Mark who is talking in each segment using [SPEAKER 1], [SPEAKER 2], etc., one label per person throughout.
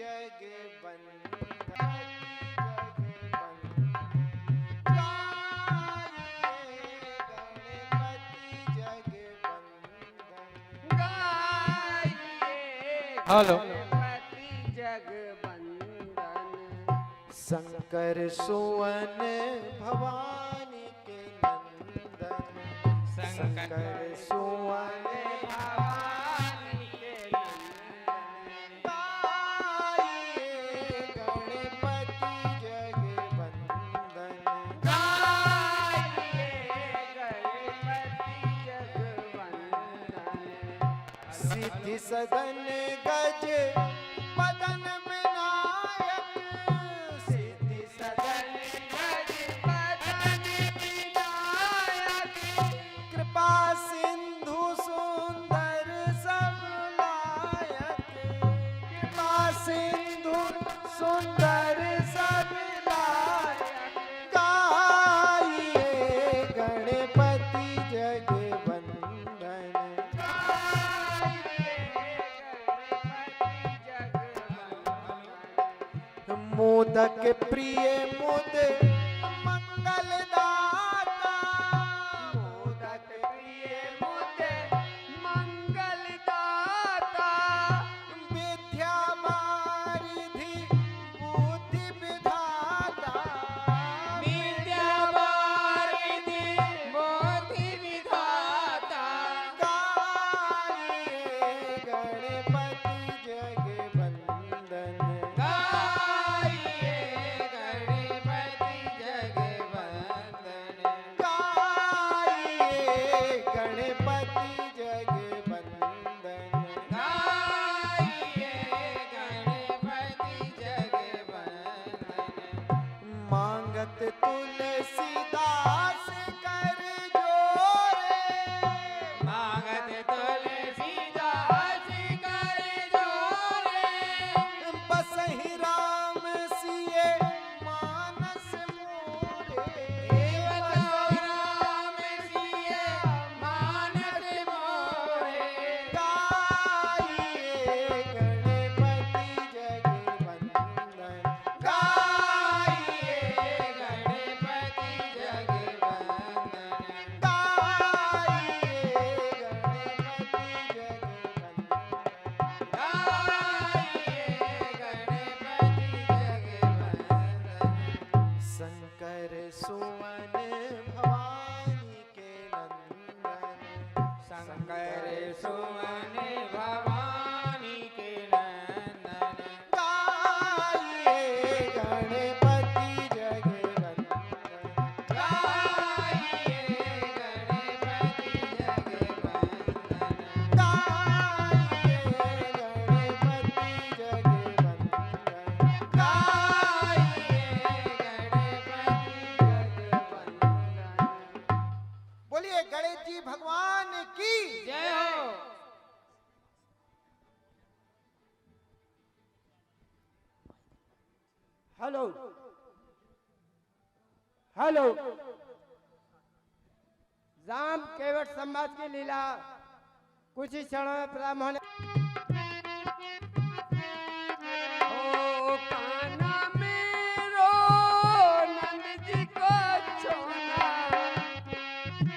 [SPEAKER 1] जग बंदन
[SPEAKER 2] हेलो
[SPEAKER 1] शंकर सुवन भवानी के नंदन शंकर सुवन भवानी के नंदन गाइए गणपति जग बंदन गाइए गणपति जग बंदन सिद्धि सदन गज पदन विनायक सिद्धि सदन गज पदन विनायक कृपा सिंधु सुंदर सब लायक कृपा सिंधु सुंदर सब लायक गाइए गणपति जग बंदन मोदक प्रिय मुद मंगलदाता मोदक प्रिय मुद मंगलदाता विद्या वारिधि बुद्धि विधाता विद्या वारिधि बुद्धि विधाता गाइए गणपति जग बंदन मांगत तुलसीदास कर जोरे मांगत तुलसीदास कर जोरे बसहि राम सिए मानस मोरे राम सिए मानस मोरे गाइए गणपति जग बंदन शंकर सुवन भवानी के नंदन शंकर सुवन भवानी के नंदन गाइए गणपति जग बंदन गाइए गणपति जग बंदन गाइए गणपति जग बंदन गाइए बोलिए गणेश जी भगवान की
[SPEAKER 2] जय हो।
[SPEAKER 1] हेलो हेलो
[SPEAKER 2] राम केवट समाज की लीला कुछ ही क्षणों में प्रारंभ होने
[SPEAKER 1] ओ कान्हा मेरो नंद जी को छोड़ा नंद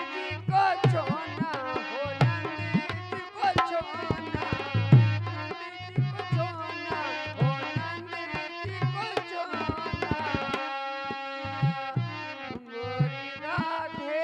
[SPEAKER 1] जी को छोड़ा हो नंद जी को छोड़ा नंद जी को छोड़ा हो नंद जी को छोड़ा मोरी राधे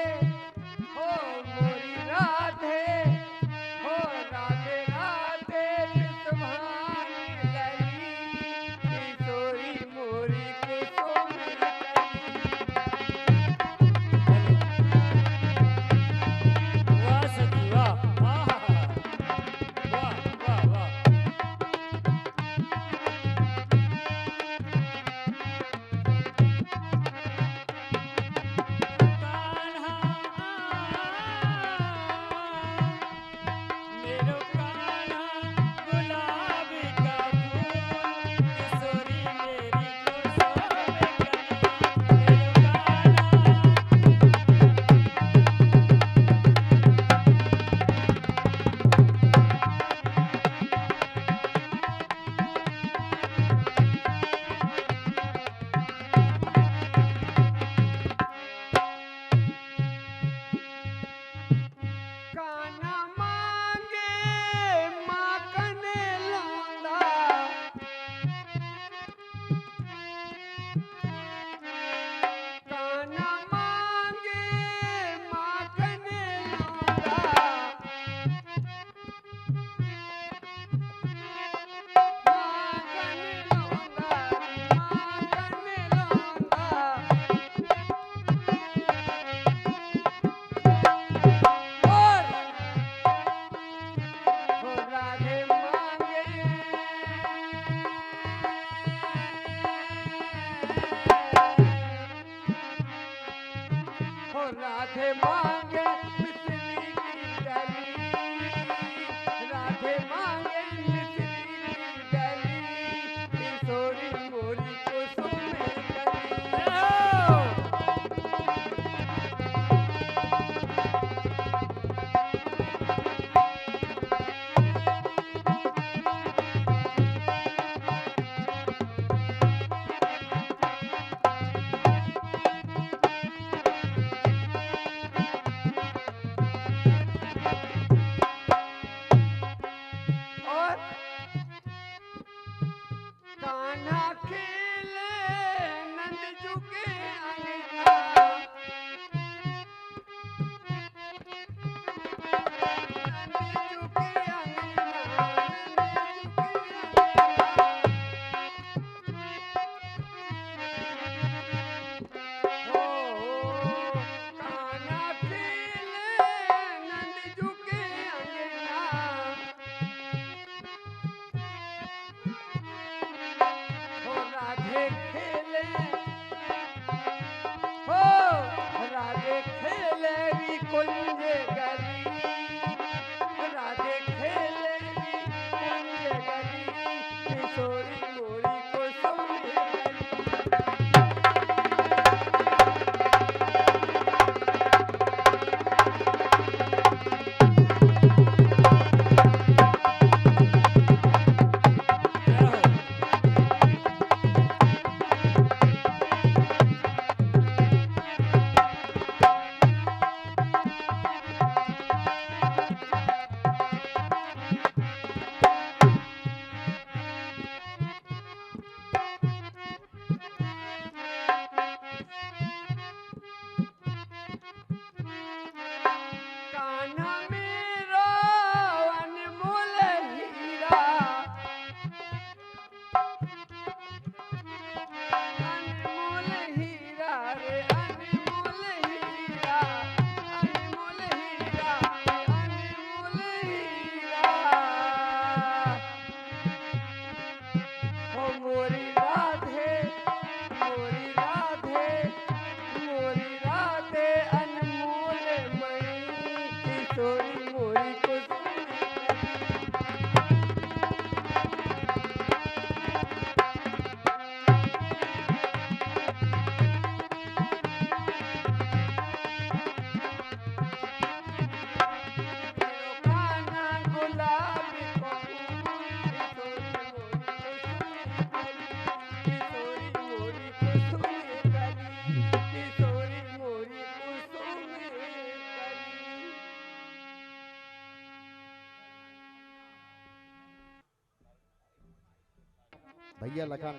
[SPEAKER 3] भैया लखन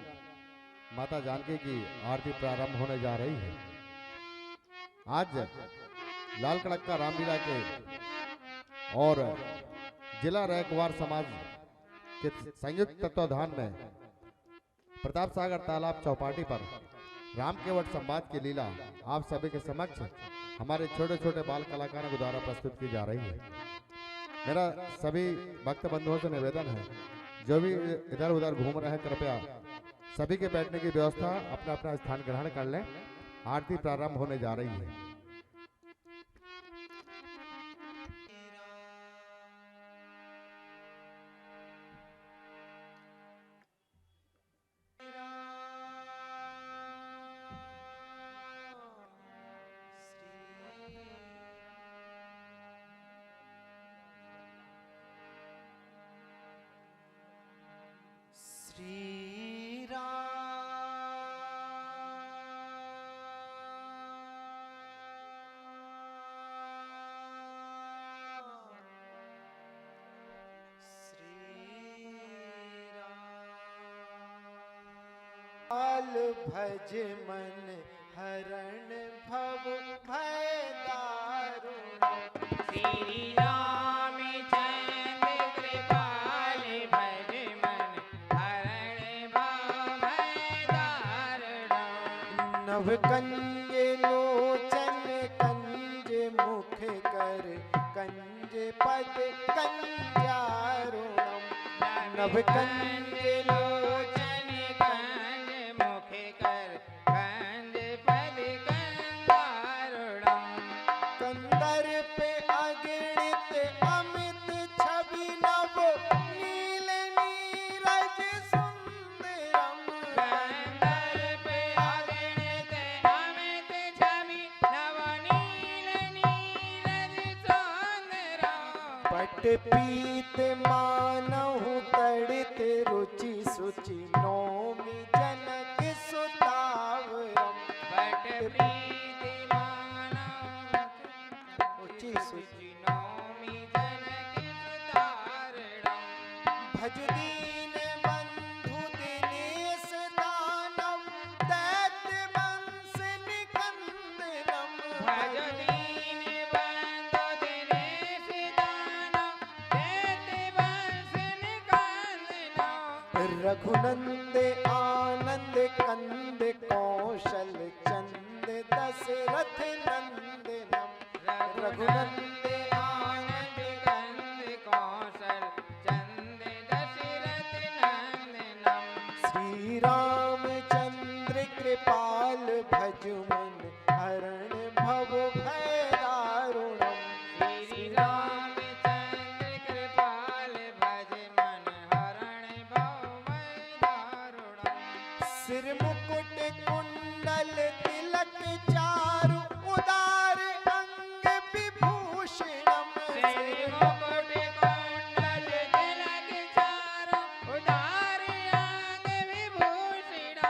[SPEAKER 3] माता जानकी की आरती प्रारंभ होने जा रही है। आज लाल कड़क्का रामलीला के और जिला रैकवार समाज के संयुक्त तत्वाधान में प्रताप सागर तालाब चौपाटी पर राम केवट संवाद की लीला आप सभी के समक्ष हमारे छोटे छोटे बाल कलाकारों के द्वारा प्रस्तुत की जा रही है। मेरा सभी भक्त बंधुओं से निवेदन है, जो भी इधर उधर घूम रहे हैं कृपया सभी के बैठने की व्यवस्था अपना अपना स्थान ग्रहण कर लें। आरती प्रारंभ होने जा रही है।
[SPEAKER 4] श्री भज मन हरण भव भय दारुण श्री राम चंद्र कृपाल भज मन हरण भव भय दारुण नभ कंज लोचन कंज मुख कर कंज पद कंजारुणम नभ कंज लोचन पीत मानहु तड़ित रुचि सुचि नौमि जनक सुतावरम बट प्रीत मानहु रुचि सुचि नौमि जनक सुतावरम भज दीन बंधु दिनेश दानव दैत्य वंश निकंदनम भज रघुनंद आनंद कंद कौशल चंद दशरथ नंदनम रघुनंद आनंद कंद कौशल चंद दशरथ नंदनम श्री रामचंद्र कृपाल भज मन हरण भव भय दारुणम श्री रामचंद्र कृपाल भज मन हरण भव सिर मुकुट कुंडल तिलक चारु उदार अंग विभूषणम सिर मुकुट कुंडल तिलक चारु उदार अंग विभूषणम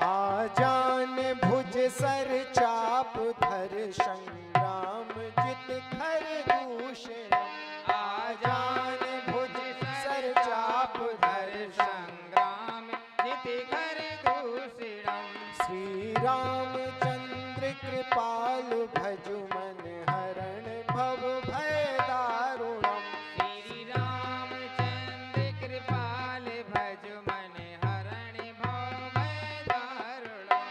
[SPEAKER 4] आजान भुज सर चाप धर संग्राम जित खर दूषणम आजान भुज सर चाप धर संग्राम जित खर श्री रामचंद्र कृपाल भज मन हरण भव भय दारुणम श्री रामचंद्र कृपाल भज मन हरण भव भय दारुणम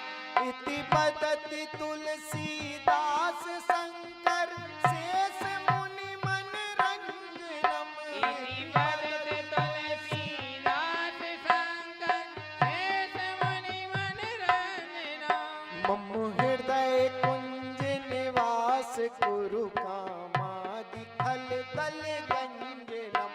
[SPEAKER 4] इति बदति तुलसीदास शंकर शेष मुनि मन रंजनम इति बदति तुलसीदास शंकर शेष मुनि मन मम हृदय कुंज निवास कुरु कामादि खल दल गंजनम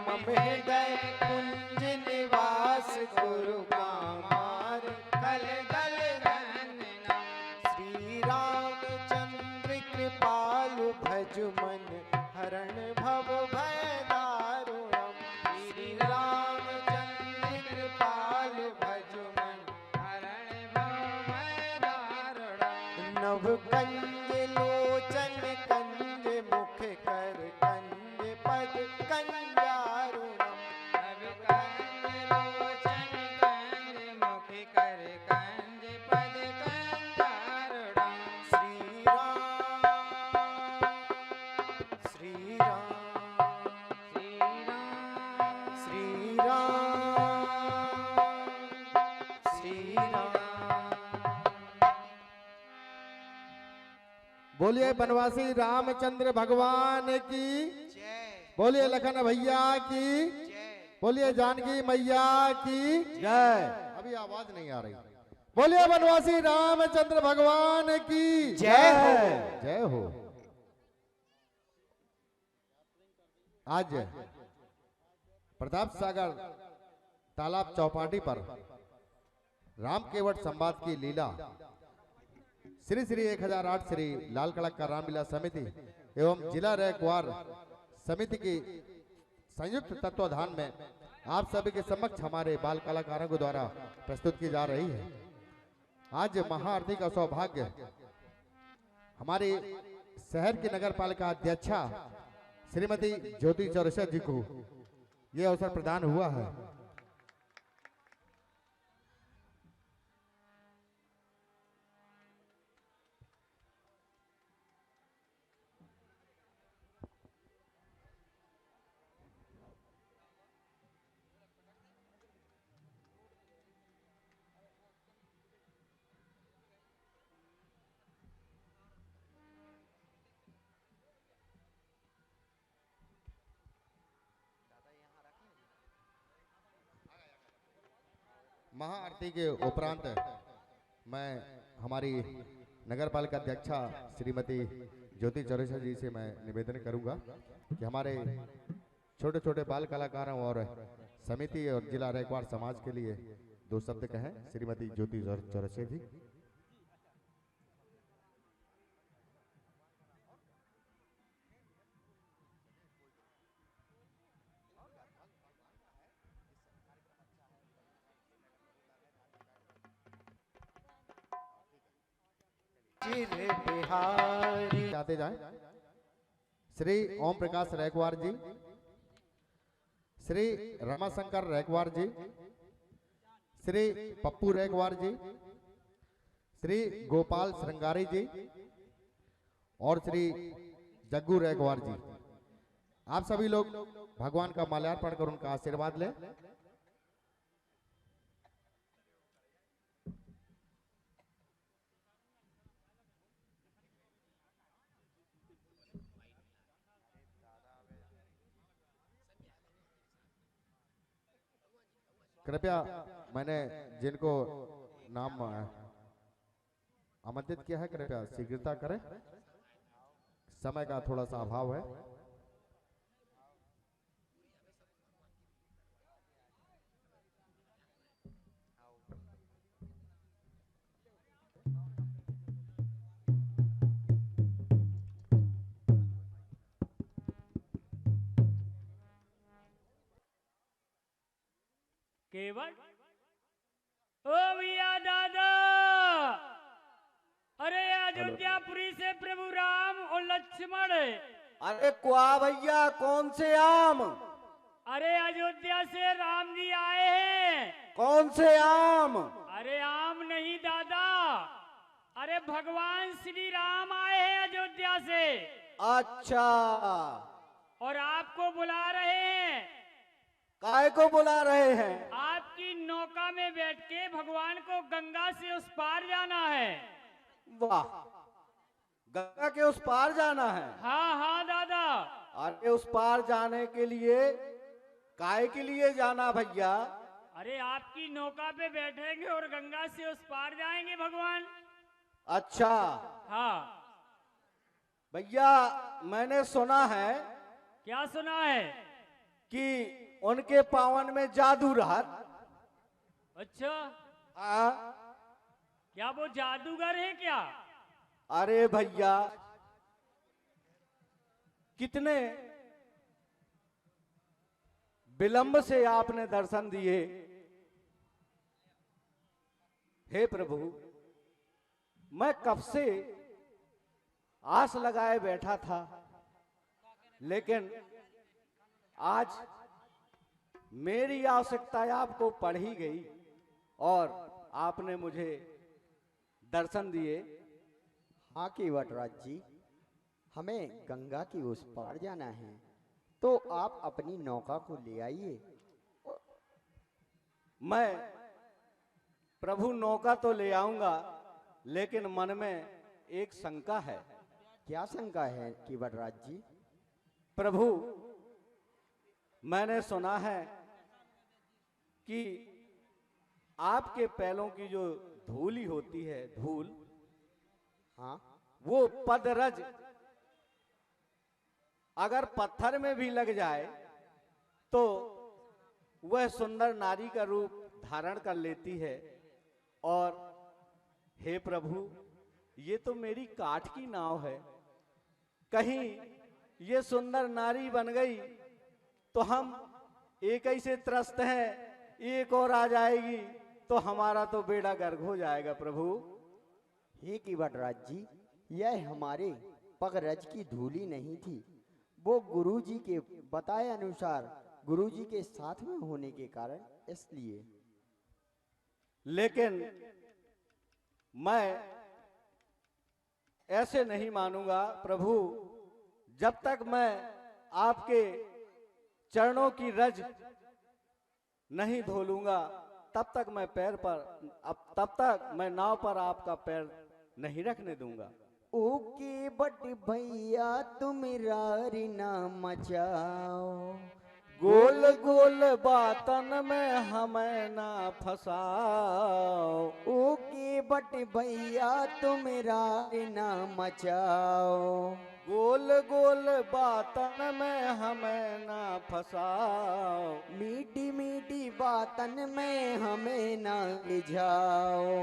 [SPEAKER 4] मम हृदय कुंज निवास कुरु कामादि खल दल गंजनम श्री रामचंद्र कृपाल भज मन हरण भव भय दारुणम श्री रामचंद्र कृपाल भज मन हरण भव भय दारुणम नभ कंज लोचन कंज मुख कर कंज पद कंजारुणम नभ कंज लोचन कंज
[SPEAKER 3] बोलिए बनवासी रामचंद्र भगवान की, बोलिए लखन भैया की, बोलिए जानकी मैया की जय। अभी आवाज नहीं आ रही। बोलिए बनवासी रामचंद्र भगवान की
[SPEAKER 2] जय हो।
[SPEAKER 3] जय हो। आज प्रताप सागर तालाब चौपाटी पर राम केवट संवाद की लीला श्री श्री 1008 श्री लाल कड़क का रामलीला समिति एवं जिला रैकवार समिति की संयुक्त तत्वाधान में आप सभी के समक्ष हमारे बाल कलाकारों के द्वारा प्रस्तुत की जा रही है। आज महाआरती का सौभाग्य हमारे शहर की नगर पालिका अध्यक्षा श्रीमती ज्योति चौरसिया जी को यह अवसर प्रदान हुआ है। महाआरती के उपरांत मैं हमारी नगर पालिका अध्यक्षा श्रीमती ज्योति चौरसिया जी से मैं निवेदन करूंगा कि हमारे छोटे छोटे बाल कलाकारों और समिति और जिला रैकवार समाज के लिए दो शब्द कहें। श्रीमती ज्योति चौरसिया जी।
[SPEAKER 4] बिहारी
[SPEAKER 3] आते जाएं। श्री ओम प्रकाश रैकवार जी, श्री रमाशंकर रैकवार जी, श्री पप्पू रैकवार जी, श्री गोपाल श्रृंगारी जी और श्री जग्गू रैकवार जी। आप सभी लोग भगवान का माल्यार्पण कर उनका आशीर्वाद लें। कृपया मैंने जिनको नाम आमंत्रित किया है कृपया शीघ्रता करें, समय का थोड़ा सा अभाव है।
[SPEAKER 1] केवट ओ भैया दादा, अरे अयोध्यापुरी से प्रभु राम और लक्ष्मण।
[SPEAKER 4] अरे क्वा भैया कौन से आम?
[SPEAKER 1] अरे अयोध्या से राम जी आए हैं।
[SPEAKER 4] कौन से आम?
[SPEAKER 1] अरे आम नहीं दादा, अरे भगवान श्री राम आए हैं अयोध्या से।
[SPEAKER 4] अच्छा,
[SPEAKER 1] और आपको बुला रहे हैं।
[SPEAKER 4] काहे को बुला रहे हैं?
[SPEAKER 1] आपकी नौका में बैठ के भगवान को गंगा से उस पार जाना है।
[SPEAKER 4] वाह, गंगा के उस पार जाना है?
[SPEAKER 1] हाँ हाँ दादा।
[SPEAKER 4] अरे उस पार जाने के लिए काहे के लिए जाना भैया?
[SPEAKER 1] अरे आपकी नौका पे बैठेंगे और गंगा से उस पार जाएंगे भगवान।
[SPEAKER 4] अच्छा
[SPEAKER 1] हाँ
[SPEAKER 4] भैया, मैंने सुना है
[SPEAKER 1] क्या सुना है?
[SPEAKER 4] कि उनके पावन में जादू रहा।
[SPEAKER 1] अच्छा,
[SPEAKER 4] हाँ?
[SPEAKER 1] क्या वो जादूगर है क्या?
[SPEAKER 4] अरे भैया, कितने विलंब से आपने दर्शन दिए। हे प्रभु, मैं कब से आस लगाए बैठा था, लेकिन आज मेरी आवश्यकता आपको पड़ ही गई और आपने मुझे दर्शन दिए।
[SPEAKER 2] हाँ केवटराज जी, हमें गंगा की उस पार जाना है, तो आप अपनी नौका को ले आइए।
[SPEAKER 4] मैं प्रभु नौका तो ले आऊंगा, लेकिन मन में एक शंका है।
[SPEAKER 2] क्या शंका है कीवटराज जी?
[SPEAKER 4] प्रभु, मैंने सुना है कि आपके पैरों की जो धूली होती है, धूल,
[SPEAKER 2] हाँ,
[SPEAKER 4] वो पदरज अगर पत्थर में भी लग जाए तो वह सुंदर नारी का रूप धारण कर लेती है। और हे प्रभु, ये तो मेरी काठ की नाव है, कहीं ये सुंदर नारी बन गई तो हम एक ही से त्रस्त हैं, एक और आ जाएगी तो हमारा तो बेड़ा गर्क हो जाएगा। प्रभु,
[SPEAKER 2] हे कीवटराज जी, यह हमारे पगरज की धूली नहीं थी, वो गुरुजी के बताए अनुसार गुरुजी के साथ में होने के कारण इसलिए।
[SPEAKER 4] लेकिन मैं ऐसे नहीं मानूंगा प्रभु, जब तक मैं आपके चरणों की रज नहीं धो लूंगा तब तक मैं तब तक मैं नाव पर आपका पैर नहीं रखने दूंगा।
[SPEAKER 2] ओके बट भैया तुम रारी ना मचाओ,
[SPEAKER 4] गोल गोल बातन में हमें ना फंसाओ।
[SPEAKER 2] ओके बट भैया तुम रारी ना मचाओ,
[SPEAKER 4] गोल गोल बातन में हमें ना फंसाओ।
[SPEAKER 2] मीठी मीठी बातन में हमें ना रिझाओ।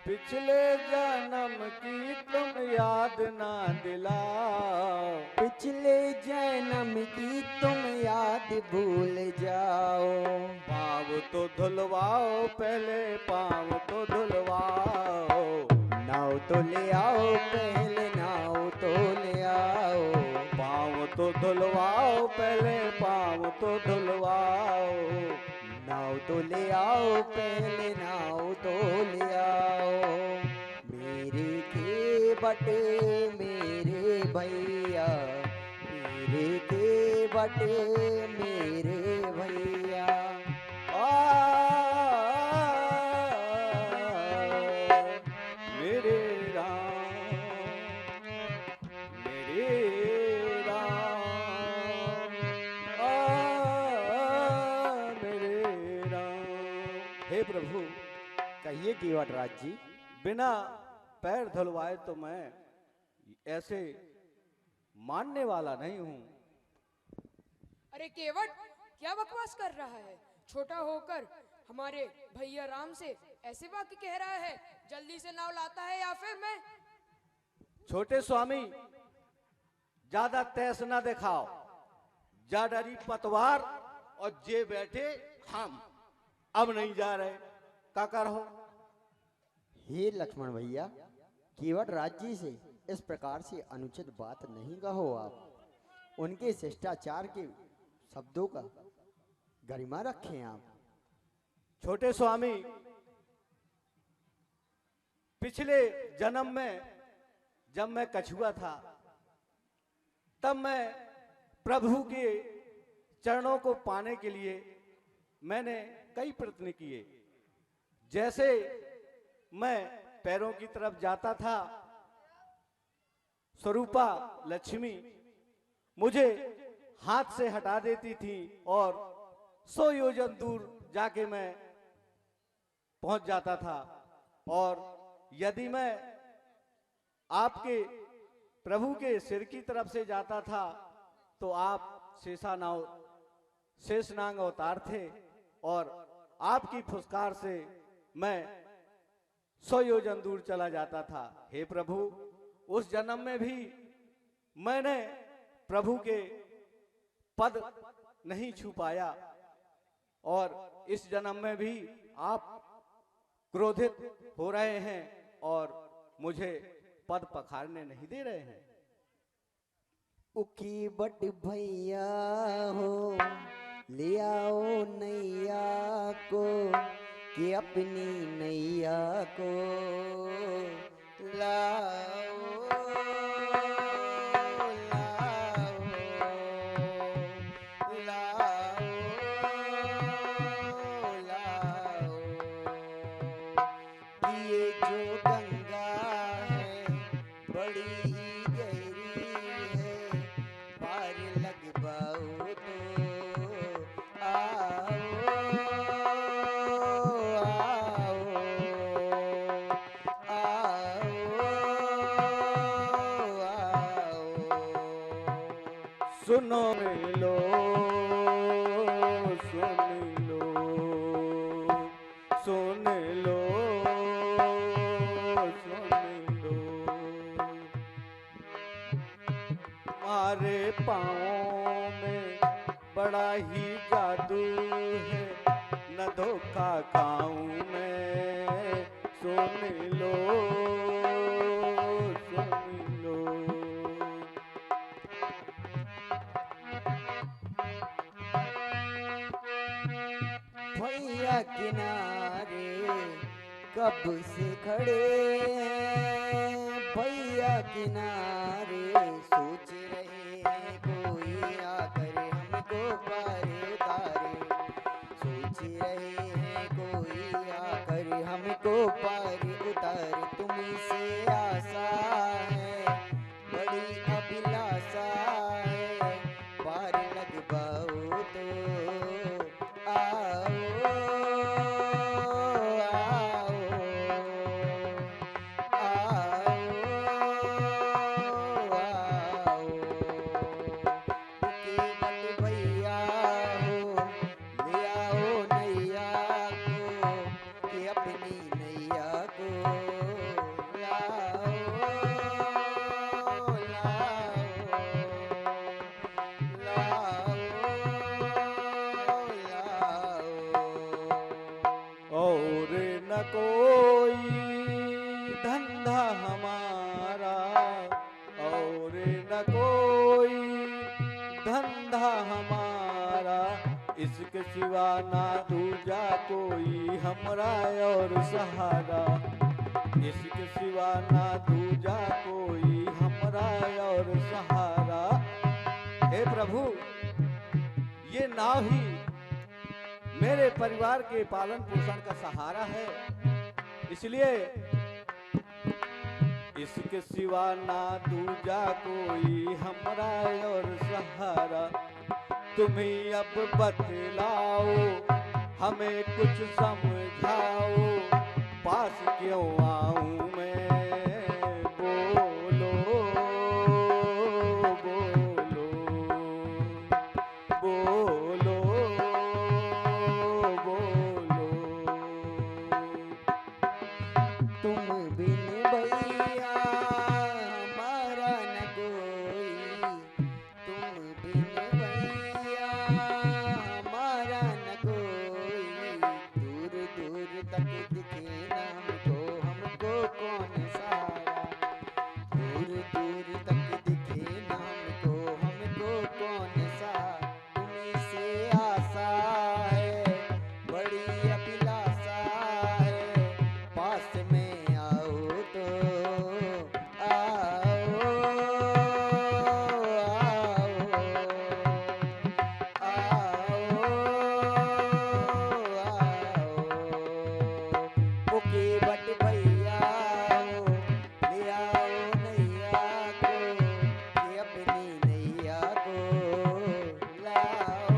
[SPEAKER 4] पिछले जन्म की तुम याद ना दिलाओ।
[SPEAKER 2] पिछले जन्म की तुम याद भूल जाओ।
[SPEAKER 4] पाँव तो धुलवाओ, पहले पाँव तो धुलवाओ।
[SPEAKER 2] नाव तो ले आओ, पहले नाव तो ले आओ।
[SPEAKER 4] पाँव तो धुलवाओ, पहले पाँव तो धुलवाओ।
[SPEAKER 2] नाव तो ले आओ, पहले नाव तो ले आओ। मेरे के बटे मेरे भैया, मेरे के बटे मेरे भैया।
[SPEAKER 4] मेरे राम, मेरे राम, मेरे राम। हे प्रभु,
[SPEAKER 2] कहिए कीवटराज जी।
[SPEAKER 4] बिना पैर धुलवाए तो मैं ऐसे मानने वाला नहीं हूं।
[SPEAKER 1] अरे केवट, क्या बकवास कर रहा है? छोटा होकर हमारे भैया राम से ऐसे वाक्य कह रहा है? जल्दी से नाव लाता है या फिर मैं?
[SPEAKER 4] छोटे स्वामी, ज्यादा तेज ना दिखाओ। जा डरी पतवार और जे बैठे हम। अब नहीं जा रहे, का करो?
[SPEAKER 2] हे लक्ष्मण भैया, कीवटराज जी से इस प्रकार से अनुचित बात नहीं कहो आप। उनके शिष्टाचार के शब्दों का गरिमा रखें आप।
[SPEAKER 4] छोटे स्वामी, पिछले जन्म में जब मैं कछुआ था तब मैं प्रभु के चरणों को पाने के लिए मैंने कई प्रयत्न किए। जैसे मैं पैरों की तरफ जाता था, स्वरूपा लक्ष्मी मुझे हाथ से हटा देती थी और 100 योजन दूर जाके मैं पहुंच जाता था। और यदि मैं आपके प्रभु के सिर की तरफ से जाता था तो आप शेषनाग अवतार थे और आपकी फुसकार से मैं 100 योजन दूर चला जाता था। हे प्रभु, उस जन्म में भी मैंने प्रभु के पद नहीं छू पाया और इस जन्म में भी आप क्रोधित हो रहे हैं और मुझे पद पखारने नहीं दे रहे हैं।
[SPEAKER 2] उकी बट भैया हो, ले आओ नैया को, कि अपनी नैया को लाओ, लाओ, लाओ, लाओ। ये जो गंगा है बड़ी ही गहरी
[SPEAKER 4] सुनो लो, सुन लो, सुन लो, सुन लो। तुम्हारे पाँवों में बड़ा ही जादू है, न धोखा खाऊं मैं। सुन लो, सुन लो।
[SPEAKER 2] भैया किनारे कब से खड़े हैं, भैया किनारे सोच रहे हैं कोई आकर हमको पार उतारे। सोच रहे हैं कोई आकर हमको पार उतारे। तुम्हीं से आशा है, बड़ी अभिलाषा है, पार लगवाओ तो आओ, आओ, आओ, केवल भैया हो, ले आओ नैया को, कि अपनी नैया को लाओ,
[SPEAKER 4] और न कोई धंधा हमारा, और न कोई धंधा हमारा, इसके सिवा ना दूजा कोई हमरा और सहारा। इसके सिवा ना दूजा कोई हमरा और सहारा। हे प्रभु, ये नाव ही मेरे परिवार के पालन पोषण का सहारा है, इसलिए इसके सिवा ना दूजा कोई हमरा और सहारा। तुम्ही अब बतलाओ, हमें कुछ समझाओ, पास क्यों आऊं मैं। बोलो, बोलो, बोलो, बोलो।
[SPEAKER 2] तुम बिन भैया हमारा न कोई, तुम बिन भैया हमारा न कोई। दूर दूर तक दिखे ना हमको कौन सहारा। दूर दूर तक दिखे ना हमको कौन सहारा। तुम्हीं से आशा है, बड़ी अभिलाषा है, पास में आओ तो आओ, आओ, आओ। ओके बट भैया हो, ले आओ नैया को, कि अपनी नैया को लाओ,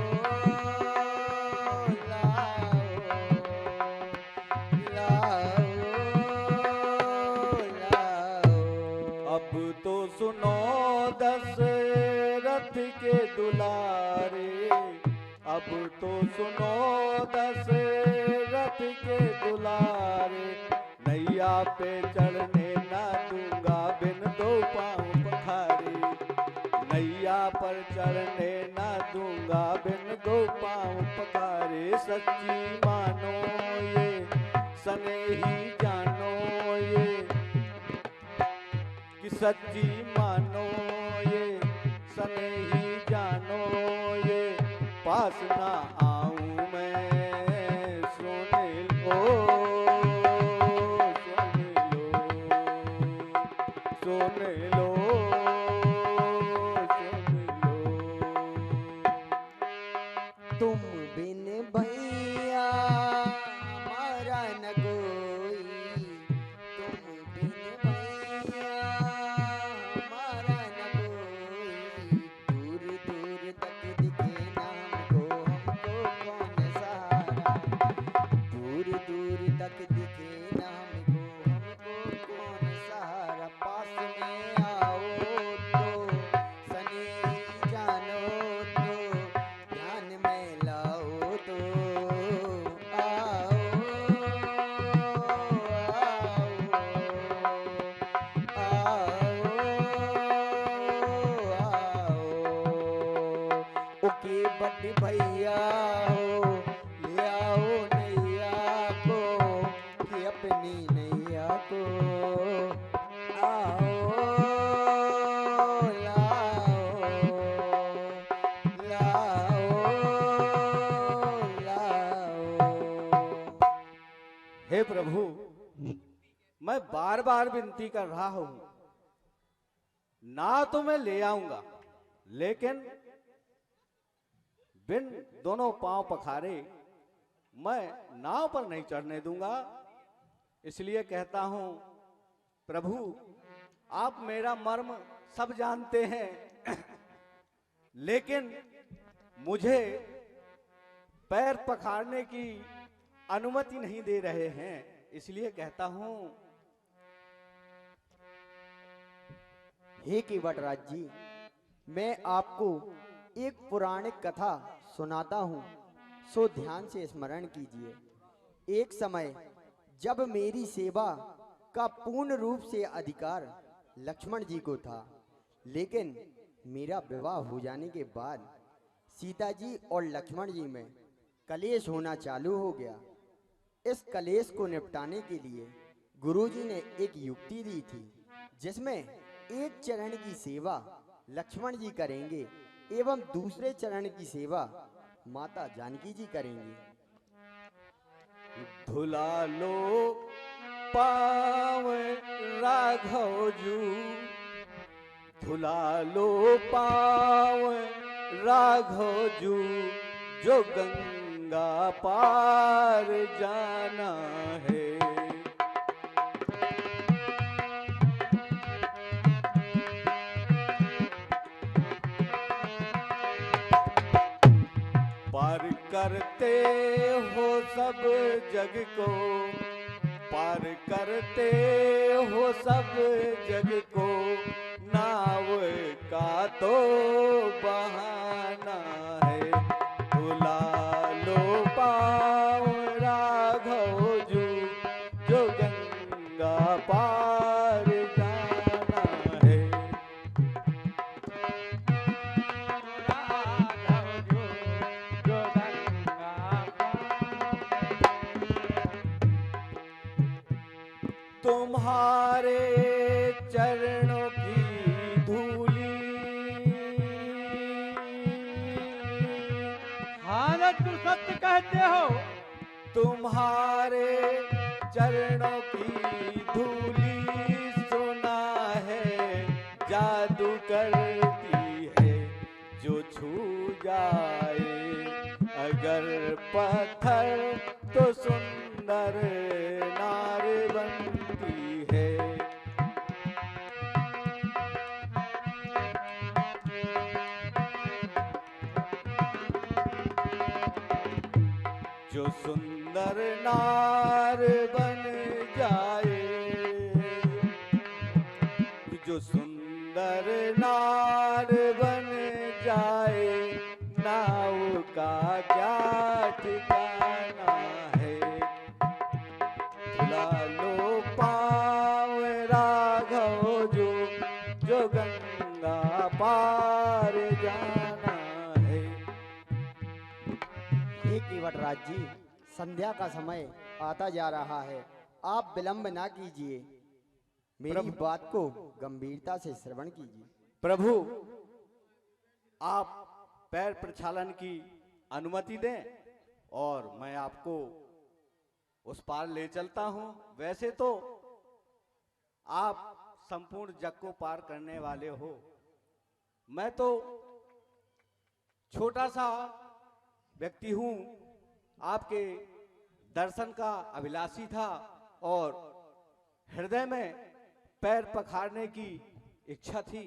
[SPEAKER 4] अब तो सुनो दशरथ के दुलारे, अब तो सुनो दशरथ के दुलारे। नैया पे चढ़ने ना दूंगा बिन दो पाँव पखारे। नैया पर चढ़ने ना दूंगा बिन दो पाँव पखारे। सच्ची मानो ये, सनेही जानो ये, कि सच्ची मानो ये, सनेही जानो ये, पास ना आऊं मैं। सुन लो, सुन लो, सुन लो, सुन लो।
[SPEAKER 2] तुम बिन भैया हमारा न कोई, तुम बिन भैया हमारा न कोई। दूर दूर तक दिखे ना हमको कौन सहारा। दूर दूर तक दिखे ना हमको कौन सहारा। पास में आओ तो सनेही जानो नैया हो, ले आओ नैया को, कि अपनी नैया को आओ, लाओ, लाओ।
[SPEAKER 4] हे प्रभु, मैं बार बार विनती कर रहा हूं, ना तो मैं ले आऊंगा, लेकिन बिन दोनों पांव पखारे मैं नाव पर नहीं चढ़ने दूंगा। इसलिए कहता हूं प्रभु, आप मेरा मर्म सब जानते हैं, लेकिन मुझे पैर पखारने की अनुमति नहीं दे रहे हैं। इसलिए कहता हूं,
[SPEAKER 2] हे केवटराज जी, मैं आपको एक पौराणिक कथा सुनाता हूँ, सो ध्यान से स्मरण कीजिए। एक समय जब मेरी सेवा का पूर्ण रूप से अधिकार लक्ष्मण जी को था, लेकिन मेरा विवाह हो जाने के बाद सीता जी और लक्ष्मण जी में कलेश होना चालू हो गया। इस कलेश को निपटाने के लिए गुरुजी ने एक युक्ति दी थी, जिसमें एक चरण की सेवा लक्ष्मण जी करेंगे एवं दूसरे चरण की सेवा माता जानकी जी करेंगी।
[SPEAKER 4] धुला लो पाव राघव जू, धुला लो पाव राघव जू, जो गंगा पार जाना है। पार करते हो सब जग को, पार करते हो सब जग को, नाव का तो बहाना है। भुला लो पाओ राघव जू, जो गंगा पार जाना है। तुम्हारे चरणों की धूली,
[SPEAKER 5] हाँ तू सत्य कहते हो।
[SPEAKER 4] तुम्हारे चरणों की धूली सुना है, जादू करती है जो छू जाए। अगर पत्थर तो सुंदर नार बनती है। जो सुंदर नार बन जाए, जो सुंदर नार बन जाए, नाव का क्या ठिकाना है। भुला लो पाव राघव जो, जो गंगा पार जाना है।
[SPEAKER 2] हे केवटराज जी, संध्या का समय आता जा रहा है, आप विलंब ना कीजिए, मेरी बात को गंभीरता से श्रवण कीजिए।
[SPEAKER 4] प्रभु, आप पैर प्रक्षालन की अनुमति दें और मैं आपको उस पार ले चलता हूं। वैसे तो आप संपूर्ण जग को पार करने वाले हो, मैं तो छोटा सा व्यक्ति हूं। आपके दर्शन का अभिलाषी था और हृदय में पैर पखारने की इच्छा थी,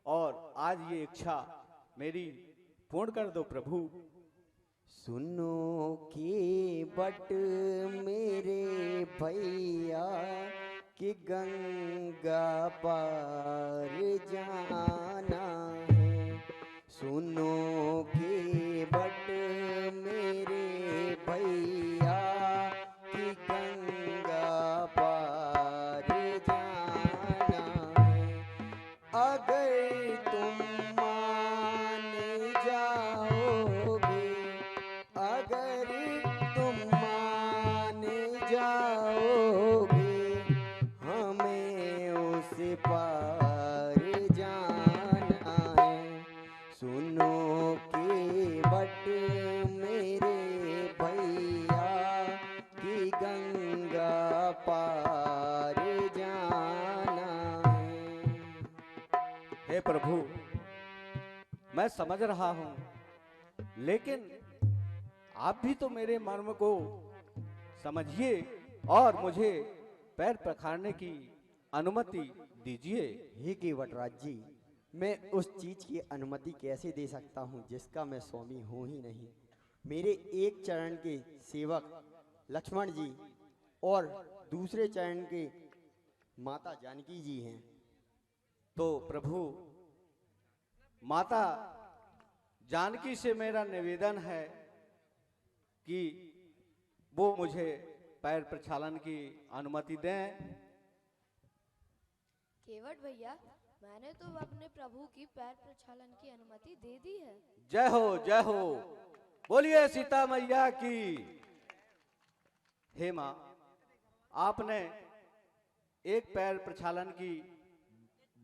[SPEAKER 4] और आज ये इच्छा मेरी पूर्ण कर दो प्रभु।
[SPEAKER 2] सुनो केवट मेरे भैया, कि गंगा पार जाना है। सुनो केवट मेरे भैया, कि गंगा पार जाना है। अगर तुम मान जाओगे
[SPEAKER 4] मैं समझ रहा हूं, लेकिन आप भी तो मेरे मर्म को समझिए और मुझे पैर पखारने की अनुमति दीजिए।
[SPEAKER 2] हे केवटराज जी, मैं उस चीज की अनुमति कैसे दे सकता हूँ जिसका मैं स्वामी हूँ ही नहीं। मेरे एक चरण के सेवक लक्ष्मण जी और दूसरे चरण के माता जानकी जी हैं।
[SPEAKER 4] तो प्रभु, माता जानकी से मेरा निवेदन है कि वो मुझे पैर प्रक्षालन की अनुमति दें।
[SPEAKER 6] केवट भैया, मैंने तो अपने प्रभु की पैर प्रक्षालन की अनुमति दे दी है।
[SPEAKER 4] जय हो, जय हो, बोलिए सीता मैया की। हे माँ, आपने एक पैर प्रक्षालन की,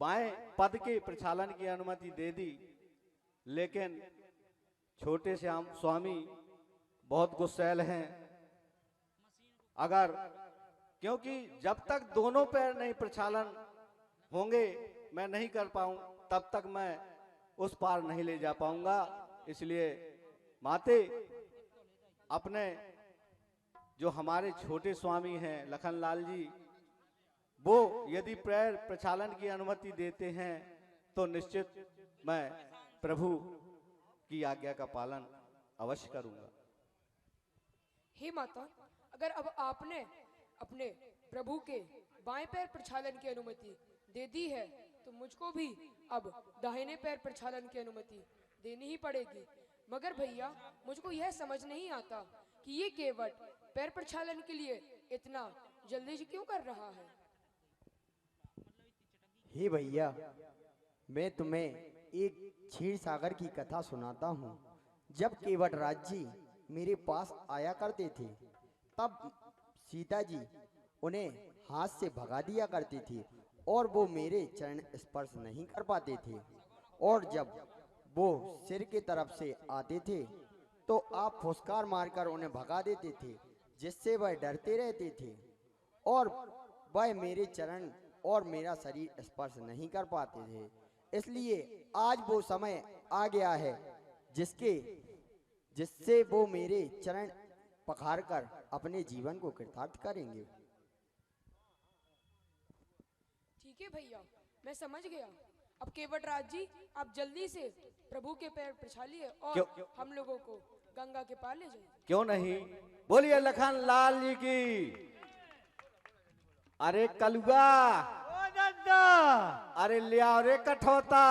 [SPEAKER 4] बाएं पद के प्रक्षालन की अनुमति दे दी, लेकिन छोटे श्याम स्वामी बहुत गुस्सैल हैं। अगर, क्योंकि जब तक दोनों पैर नहीं प्रक्षालन होंगे, मैं नहीं कर पाऊं, तब तक मैं उस पार नहीं ले जा पाऊंगा। इसलिए माते, अपने जो हमारे छोटे स्वामी हैं लखनलाल जी, वो यदि पैर प्रक्षालन की अनुमति देते हैं तो निश्चित मैं प्रभु की आज्ञा का पालन अवश्य करूंगा।
[SPEAKER 1] हे माता, अगर अब आपने अपने प्रभु के बाएं पैर प्रक्षालन की अनुमति दे दी है तो मुझको भी अब दाहिने पैर प्रक्षालन की अनुमति देनी ही पड़ेगी। मगर भैया, मुझको यह समझ नहीं आता कि ये केवट पैर प्रक्षालन के लिए इतना जल्दी क्यों कर रहा है।
[SPEAKER 2] हे भैया, मैं तुम्हें एक क्षीर सागर की कथा सुनाता हूँ। जब केवटराज जी मेरे पास आया करते थे, तब सीता जी उन्हें हाथ से भगा दिया करती थी और वो मेरे चरण स्पर्श नहीं कर पाते थे। और जब वो सिर की तरफ से आते थे तो आप फुसकार मारकर उन्हें भगा देते थे, जिससे वह डरते रहते थे और वह मेरे चरण और मेरा शरीर स्पर्श नहीं कर पाते थे। इसलिए आज वो समय आ गया है जिससे वो मेरे चरण पखार कर अपने जीवन को कृतार्थ करेंगे।
[SPEAKER 1] ठीक है भैया, मैं समझ गया। अब केवटराज जी, आप जल्दी से प्रभु के पैर प्रक्षालिए और हम लोगों को गंगा के पार ले जाइए।
[SPEAKER 4] क्यों नहीं, बोलिए लखनलाल जी की। अरे कलुआ,
[SPEAKER 5] ओ दादा,
[SPEAKER 4] अरे ले आओ रे कठौता।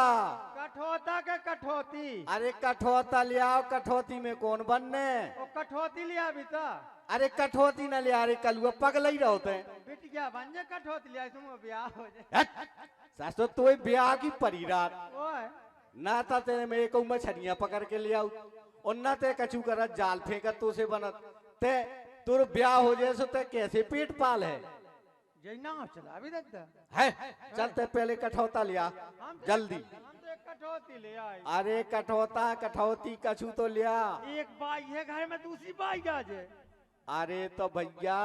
[SPEAKER 5] कठौता के कठौती।
[SPEAKER 4] अरे कठौता ले आओ, कठौती में कौन बनने।
[SPEAKER 5] ओ कठौती लिया बीता।
[SPEAKER 4] अरे कठौती न ले आ रे कलुआ, पगल ही रहते हैं।
[SPEAKER 5] बिट गया बन जा कठौती लिया, तुम ब्याह हो जाए।
[SPEAKER 4] सासो तो ब्याह की परी रात
[SPEAKER 5] ओए,
[SPEAKER 4] ना था तेरे में एक मछलियां पकड़ के ले आऊ, और ना ते कछु करत जाल फेंकत तो से बनत ते तुर ब्याह हो जाए सो ते कैसे पेट पाल है।
[SPEAKER 5] जैना चला अभी दादा।
[SPEAKER 4] है, चलते पहले कठौता लिया जल्दी।
[SPEAKER 5] हम तो एक कठौती ले आए।
[SPEAKER 4] अरे कठौता कठौती कछु तो लिया।
[SPEAKER 5] एक बाई है घर में, दूसरी बाई गाजे।
[SPEAKER 4] अरे तो भैया,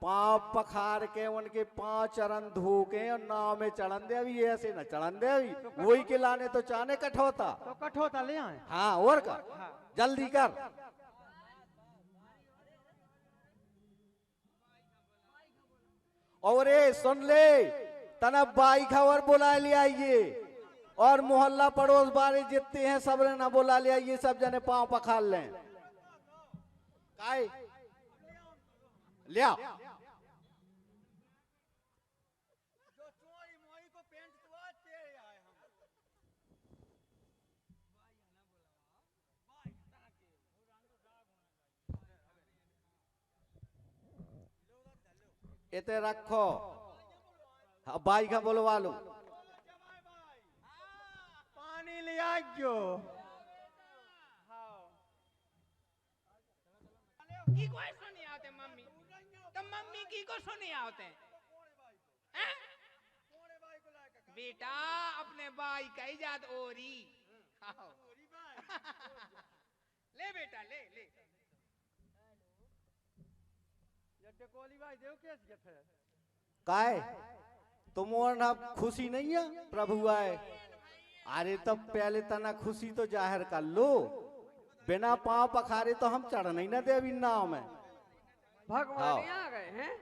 [SPEAKER 4] पांव पखार के उनके 5 चरण धो के और नाव में चढ़न दे। अभी ऐसे न चढ़न दे, अभी वही के लाने तो चाहने कठौता।
[SPEAKER 5] तो कठौता ले आए।
[SPEAKER 4] हाँ, और कर, जल्दी कर। और ये सुन ले, तना बाई खबर बुला ले आइए, और मोहल्ला पड़ोस बारे जितने हैं सब ने ना बुला ले आइए, सब जने पांव पखार लें। काय ले आओ। इते रखो, बाई का बोलवा लो।
[SPEAKER 5] पानी ले आइयो।
[SPEAKER 7] की को सुनी आते मम्मी, तो मम्मी की को सुनी आते हैं? बेटा अपने भाई का इजाद ओरी खाओ। ले बेटा ले ले।
[SPEAKER 5] कोली भाई देव कैसे जथे।
[SPEAKER 4] काय तुम और ना खुशी नहीं है प्रभु आए। अरे तब पहले तना खुशी तो जाहिर कर लो, बिना पांव पखारे तो हम चढ़ नहीं ना दे अभी नाव में।
[SPEAKER 5] भगवान
[SPEAKER 4] आओ।
[SPEAKER 5] आ गए हैं।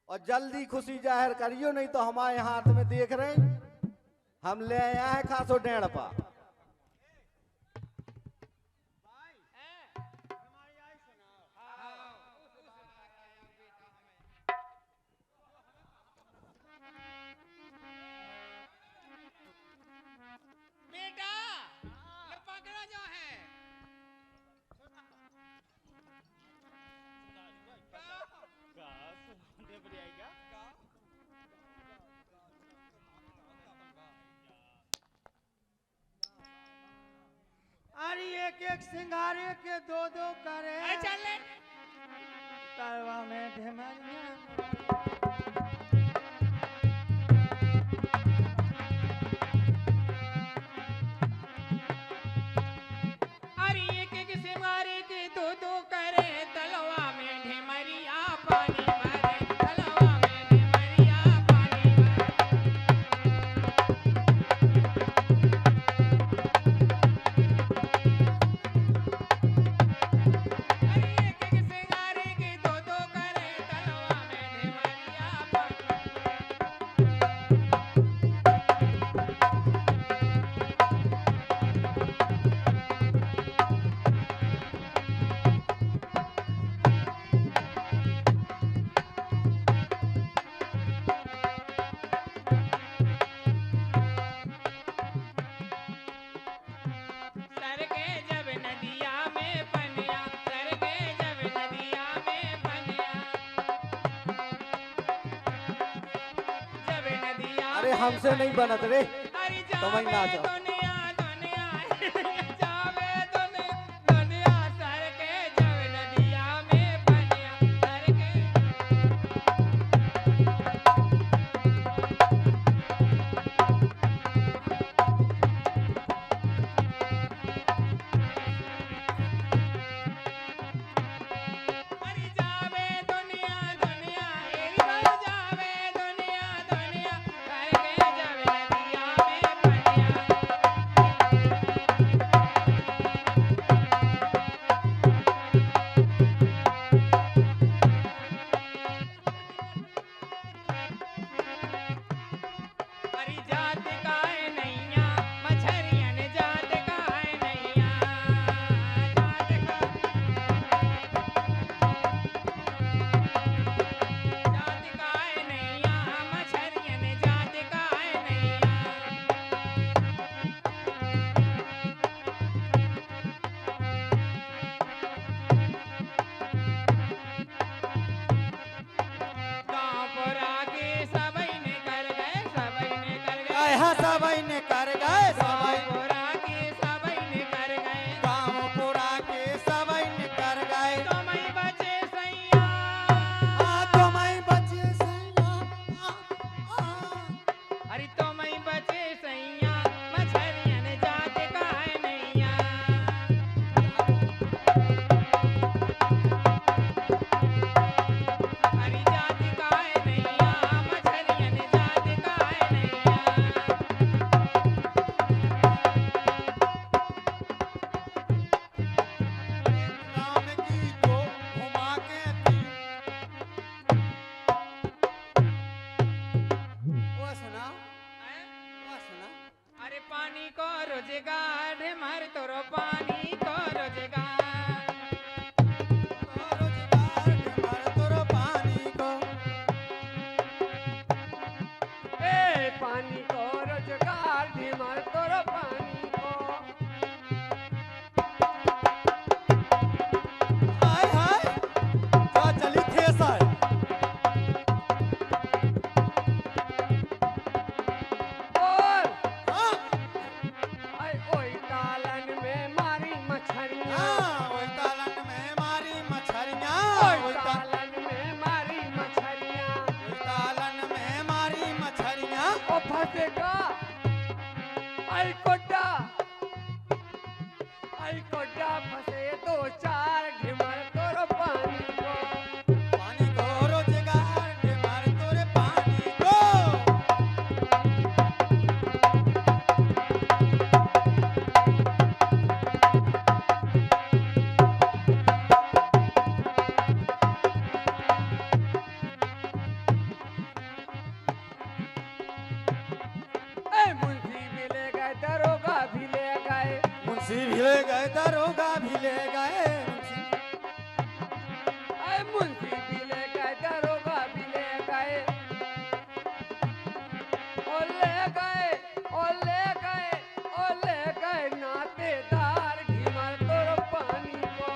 [SPEAKER 4] और जल्दी खुशी जाहिर करियो, नहीं तो हमारे हाथ में देख रहे हैं, हम ले आए हैं खासो डेढ़ पा।
[SPEAKER 7] बेटा ये पकड़ा जो है।
[SPEAKER 5] अरे एक एक सिंगारे के दो दो करे।
[SPEAKER 7] अरे चल ले।
[SPEAKER 5] करवा में ढेमरिया।
[SPEAKER 7] अरे एक एक से मारे के दो दो करे, तलवा में ढेमरिया पानी भरे, तलवा में ढेमरिया पानी भरे। अरे एक एक से मारे के दो दो करे, तलवा में ढेमरिया पानी भरे। सर के जब नदिया में पनिया, सर के जब नदिया में पनिया, जब नदिया
[SPEAKER 4] अरे
[SPEAKER 7] में
[SPEAKER 4] हमसे नहीं बनत रे,
[SPEAKER 7] अरे
[SPEAKER 4] तुम ही
[SPEAKER 7] जावे
[SPEAKER 4] नाचो।
[SPEAKER 7] दुनिया दुनिया जावे दुनिया दुनिया, सर के जब नदिया में पनिया, सर के अरे जावे दुनिया दुनिया, एरी बाबू जावे दुनिया दुनिया, करके जावे नदिया में पनिया। अरे जात काए नैया, मछरियन जात काए नैया, जात का जात काए नैया, मछरियन जात काए नैया। गाँवपुरा के सबई ने कर गए, सबई ने कर गए।
[SPEAKER 4] यहाँ सबई ने कर गए, सबई
[SPEAKER 7] गाँवपुरा के सबई ने कर गए।
[SPEAKER 4] गाँवपुरा के सबई ने कर गए।
[SPEAKER 7] तुम्हीं बचे सैया,
[SPEAKER 4] तुम्हें बचे सैया,
[SPEAKER 7] अरे तुम्हीं बचे सैया, मछरियन जात काए नैया। अरे जात काए नैया, मछरियन जात काए नैया।
[SPEAKER 4] राम की तो घुमा के थी। वो सुना, वो सुना।
[SPEAKER 7] अरे पानी को रोजगार मर तोरो पानी को रोजगार।
[SPEAKER 4] रोजगार मर तोरो पानी को।
[SPEAKER 5] ए पानी को रोजगार ढेमर तोरो पानी को।
[SPEAKER 4] हाय हाय, जा चली थेसर।
[SPEAKER 5] और
[SPEAKER 4] हाँ,
[SPEAKER 5] आई ओई तालन में मारी मछरियाँ।
[SPEAKER 4] हाँ, ओई तालन में मारी मछरियाँ।
[SPEAKER 5] ओई
[SPEAKER 4] ओई
[SPEAKER 5] तालन में मारी मछरियाँ।
[SPEAKER 4] तालन में मारी मछरियाँ।
[SPEAKER 5] ओ फंसेगा आई कोटा, आई कोटा फंसे दो चार ढेमर तोरो पानी को।
[SPEAKER 4] पानी को रोजगार ढेमर तोरे पानी को। भी ले गए
[SPEAKER 5] मुंशी भी ले गए दरोगा भी ले गए और ले गए और ले गए और ले गए नातेदार ढीमर तोर पानी को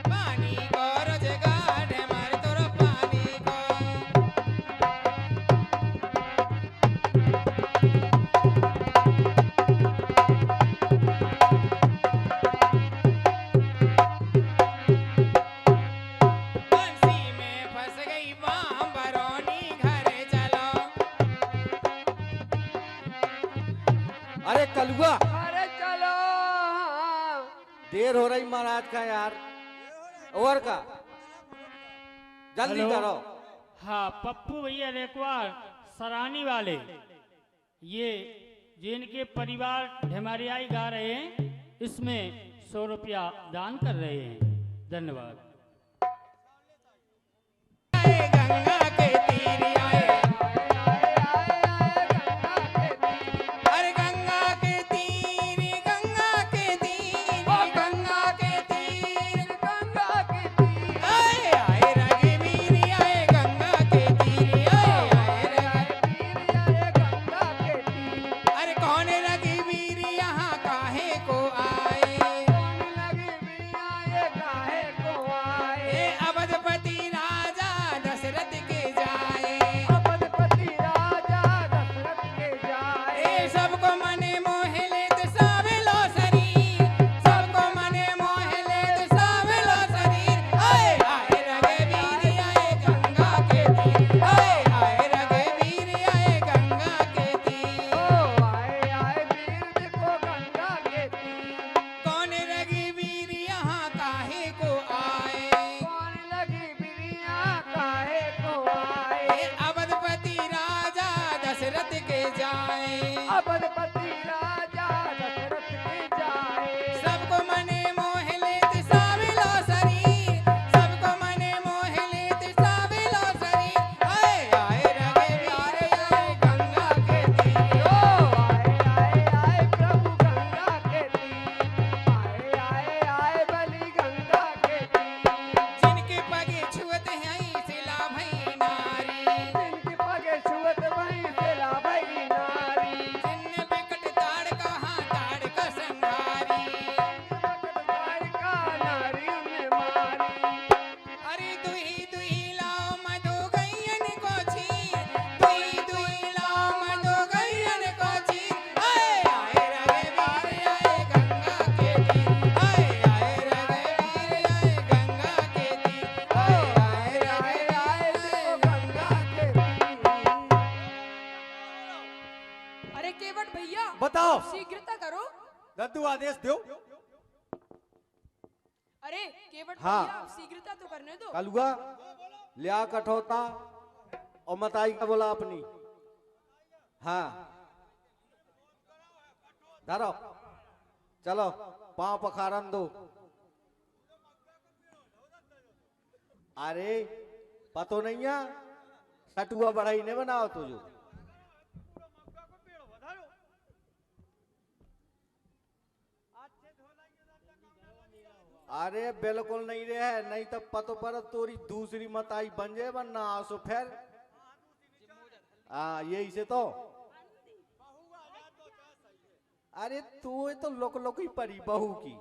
[SPEAKER 7] पानी को रोजगार ढेमर तोर पानी को बंसी में फंस गई बांबरोनी घर चलो
[SPEAKER 4] अरे कलुआ
[SPEAKER 5] अरे चलो हाँ।
[SPEAKER 4] देर हो रही महाराज का यार और का जल्दी
[SPEAKER 8] हेलो।
[SPEAKER 4] करो
[SPEAKER 8] हाँ पप्पू भैया रेकवार सरानी वाले ये जिनके परिवार ढेमरियाई गा रहे हैं इसमें 100 रुपया दान कर रहे हैं धन्यवाद।
[SPEAKER 7] आए गंगा के तीर आए अरे गंगा के तीर गंगा के तीर गंगा के तीर
[SPEAKER 5] गंगा के तीर
[SPEAKER 7] आए आए रघुवीर आए गंगा के तीर आए आए
[SPEAKER 5] तीर आए गंगा के तीर
[SPEAKER 7] अरे कौन रघुवीर यहाँ काहे को आए
[SPEAKER 5] कौन लगी मियाँ ये काहे को आए
[SPEAKER 7] ए अवधपति राजा दशरथ के जाए
[SPEAKER 5] अवधपति राजा दशरथ के जाए
[SPEAKER 7] ए सबको मने मोह लेत सावेलो शरीर सबको मने मोह लेत सावेलो शरीर आए आए रघुवीर आए गंगा के तीर आए आए रघुवीर आए गंगा के तीर
[SPEAKER 5] ओ आए वीर देखो गंगा के तीर
[SPEAKER 7] कौन रघुवीर यहाँ काहे को आए
[SPEAKER 5] कौन लगी मियाँ काहे को आए
[SPEAKER 7] ए अवधपति राजा दशरथ के जाए
[SPEAKER 5] अवधपति राजा दशरथ के जाए
[SPEAKER 7] सबको मने मोह लेत सावेलो शरीर सबको मने मोह लेत सावेलो शरीर आए आए रघुवीर आए गंगा के तीर
[SPEAKER 5] आए प्रभु गंगा के तीर आए बलि गंगा के तीर
[SPEAKER 7] जिनके पगे छुअत हैं सिला भई नारी
[SPEAKER 5] जिनके पगे छुअत वहीं से लाभई नारी
[SPEAKER 7] जिनने बिकट ताड़ कहाँ ताड़ का संहारी
[SPEAKER 5] का नारी में मारी
[SPEAKER 7] अरे दुही दुही लाओ मधु गैयन को छीर दुही दुही लाओ मधु गैयन को छीर आए आए रघुवीर आए गंगा के तीर आए आए रघुवीर आए गंगा के तीर आए आए रघुवीर आए
[SPEAKER 5] गंगा के तीर
[SPEAKER 1] अरे केवट भैया
[SPEAKER 4] बताओ
[SPEAKER 1] शीघ्रता करो।
[SPEAKER 4] दद्दू आदेश दो
[SPEAKER 1] अरे केवट
[SPEAKER 4] हाँ।
[SPEAKER 1] भैया आप शीघ्रता तो करने दो।
[SPEAKER 4] कलुआ लिया कठौता और मताई का बोला अपनी हाँ धरो चलो पांव पखारन दो अरे पतो नहीं है सटुआ बढ़ाई ने बनाओ तुझो अरे बिल्कुल नहीं रहे नहीं तो पतो पर तोरी दूसरी मताई बन जाए वरना आसो फिर यही से तो अरे तू तो लोक लोक ही परी बहू की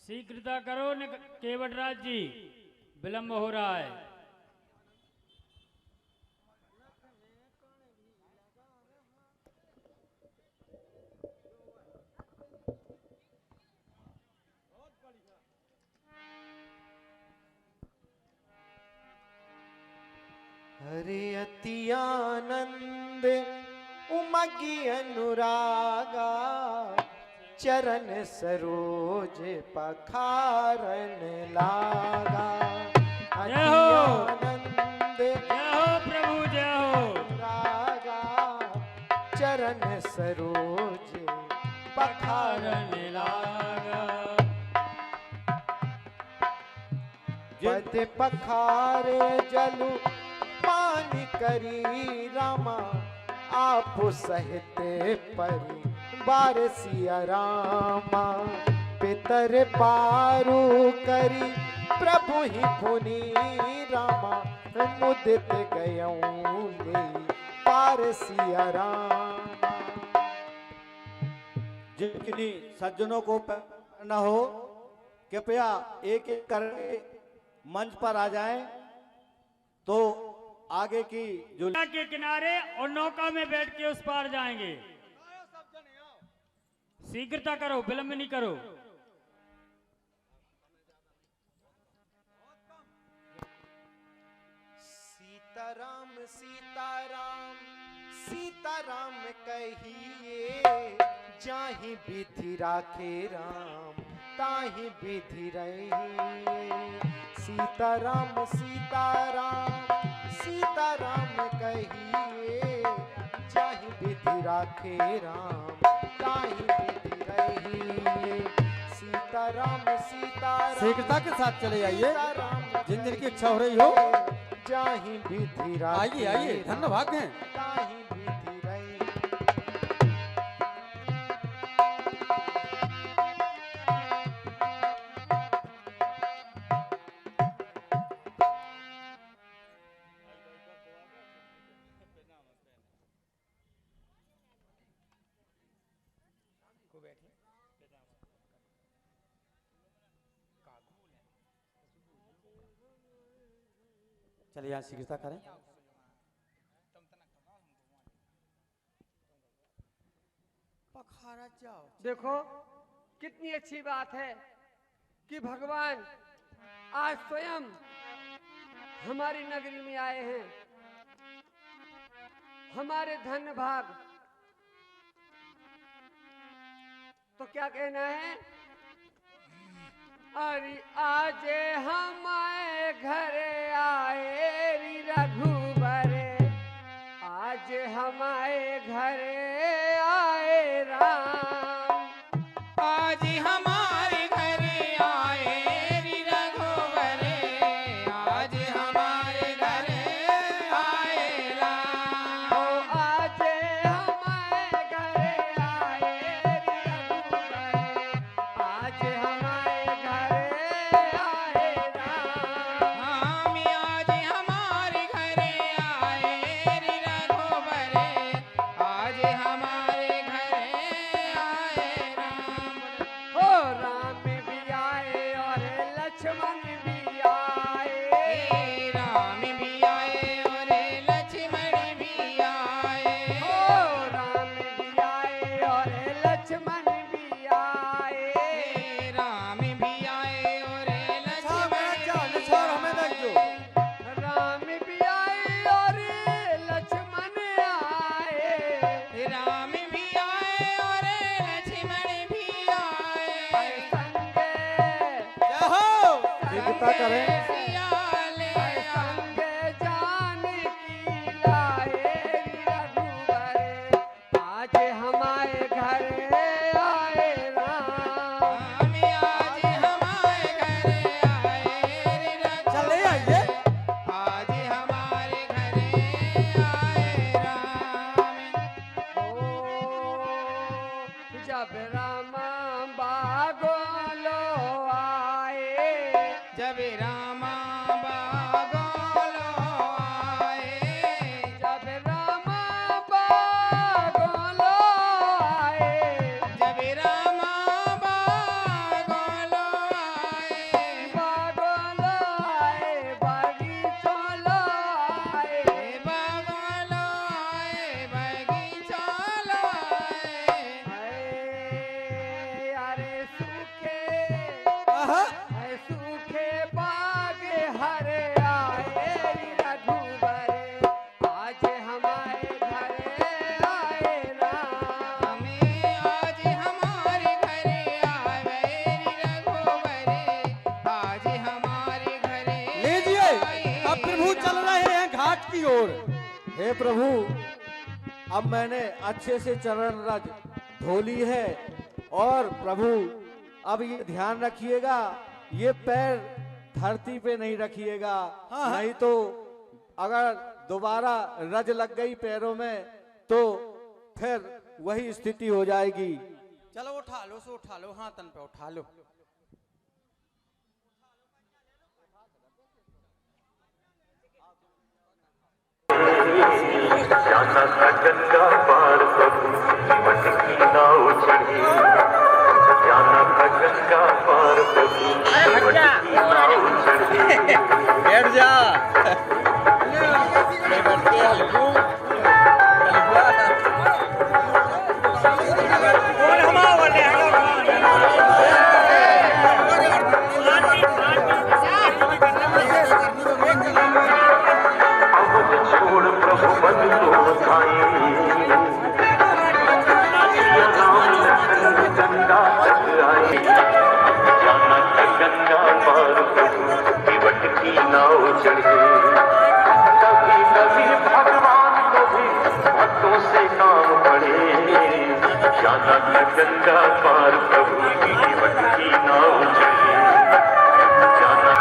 [SPEAKER 8] शीघ्रता करो केवटराज जी विलंब हो रहा है।
[SPEAKER 9] हरे अति आनंद उमगी अनुरागा चरण सरोज पखारन लागा अति
[SPEAKER 8] जय हो।
[SPEAKER 9] आनंद
[SPEAKER 8] जय हो प्रभु जय हो।
[SPEAKER 9] रागा चरण सरोज पखारन
[SPEAKER 8] कारण लागा
[SPEAKER 9] पद पखारे जलु पानी करी रामा आप सहित परिवार सिया रामा पितर पारू करी प्रभु ही पुनी रामा मुदित गयऊं ले पार सिया रामा।
[SPEAKER 4] जिनकी सज्जनों को न हो कृपया एक एक करके मंच पर आ जाएं, तो आगे की जो
[SPEAKER 8] नौका के किनारे और नौका में बैठ के उस पार जाएंगे। शीघ्रता करो, विलंब नहीं करो।
[SPEAKER 9] सीताराम सीताराम सीताराम कहिए जाहि विधि राखे राम ताहि विधि रहिए। सीताराम सीताराम सीताराम कहिए जाहि विधि राखे राम ताहि विधि रहिए। सीताराम सीताराम
[SPEAKER 3] शीघ्रता के साथ चले आइए,
[SPEAKER 9] सीताराम
[SPEAKER 3] जिन जिन की इच्छा हो रही हो
[SPEAKER 9] जाहि विधि राखे
[SPEAKER 3] आइए आइए, धन्य भाग हैं।
[SPEAKER 9] ताहि विधि रहिए।
[SPEAKER 3] चलिए यहाँ शीघ्रता करें।
[SPEAKER 5] पखारा जाओ। देखो कितनी अच्छी बात है कि भगवान आज स्वयं हमारी नगरी में आए हैं। हमारे धन भाग तो क्या कहना है, अरे आज हमारे घर आए री रघुबर, आज हमारे घर आए राम।
[SPEAKER 7] आज हमारे घर आए री रघुबर, आज हमारे घर आए राम।
[SPEAKER 5] ओ आज हमारे घर आए री रघुबर, आज हमारे घर आए राम।
[SPEAKER 7] हम आज हमारे घर आए री रघुबर, आज हमारे घर आए राम।
[SPEAKER 5] हो राम भी आए और लक्ष्मण भी आए।
[SPEAKER 7] राम भी आए और लक्ष्मण भी आए।
[SPEAKER 5] हो राम भी आए और लक्ष्मण भी आए।
[SPEAKER 7] राम भी आए और लक्ष्मण
[SPEAKER 3] हमें देख जो
[SPEAKER 5] राम भी आए और लक्ष्मण आए।
[SPEAKER 7] राम भी आए और लक्ष्मण भी आए।
[SPEAKER 5] संगे
[SPEAKER 3] शीघ्रता करें।
[SPEAKER 7] सियाले
[SPEAKER 5] संगे जानकी लाए री रघुबर, आज हमारे घर आए राम।
[SPEAKER 7] हम आज हमारे घर आए रे
[SPEAKER 3] चले आइए।
[SPEAKER 7] आज हमारे घर आए राम।
[SPEAKER 5] जब राम बागोलो आए,
[SPEAKER 7] जब रामा बागोलो आए।
[SPEAKER 5] जब राम बागोलो आए,
[SPEAKER 7] जब रामा बागोलो आए।
[SPEAKER 5] बागोलो आए बगीचोलो आए।
[SPEAKER 7] बागोलो आए बगीचोलो आए।
[SPEAKER 5] अरे सूखे
[SPEAKER 3] आहा,
[SPEAKER 5] सूखे बाग हरे आए री रघुबर, आज हमारे घर आए राम।
[SPEAKER 7] हमें आज हमारे घर आवे री रघुबर, आज हमारे घर
[SPEAKER 3] लीजिए, अब प्रभु चल रहे हैं घाट की ओर।
[SPEAKER 4] हे प्रभु, अब मैंने अच्छे से चरण रज धो ली है, और प्रभु अब ये ध्यान रखिएगा, ये पैर धरती पे नहीं रखिएगा। नहीं तो अगर दोबारा रज लग गई पैरों में तो फिर वही स्थिति हो जाएगी।
[SPEAKER 10] चलो उठा लो, सो उठा लो, हाँ तन पे उठा लो।
[SPEAKER 11] जाना था गंगा पार प्रभु जीवन की नाव चढ़ी, जाना था गंगा पार प्रभु जीवन की नाव चढ़ी।
[SPEAKER 10] बैठ जा।
[SPEAKER 11] छोड़ प्रभु बन तो भाई, गंगा तक आई, जाना था गंगा पार प्रभु जीवन की नाव चढ़ी। कभी कभी भगवान को भी भक्तों से काम पड़े, जाना था गंगा पार प्रभु जीवन की नाव चढ़ी, जाना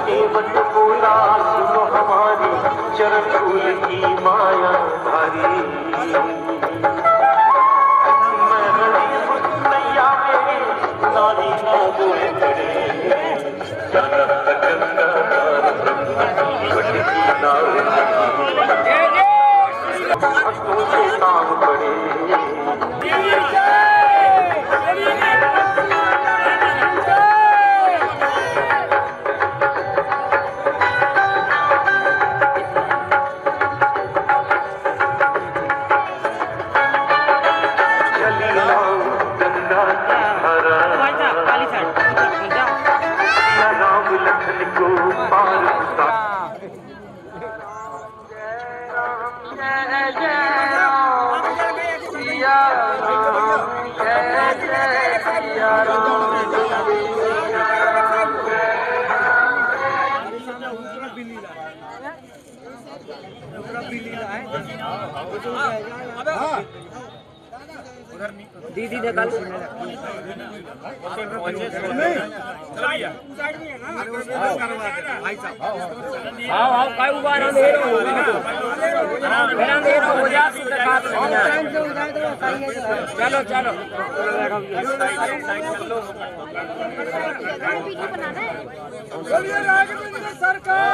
[SPEAKER 11] केवट बोला सुनो हमारी चरण धूल की माया भारी, मैं नैया मेरी नानी ना बोले करे, जाना गंगा पार प्रभु जीवन की नाव चढ़ी, भक्तों से काम पड़े।
[SPEAKER 5] दीदी निकाल हाँ काय उबार चलो चलो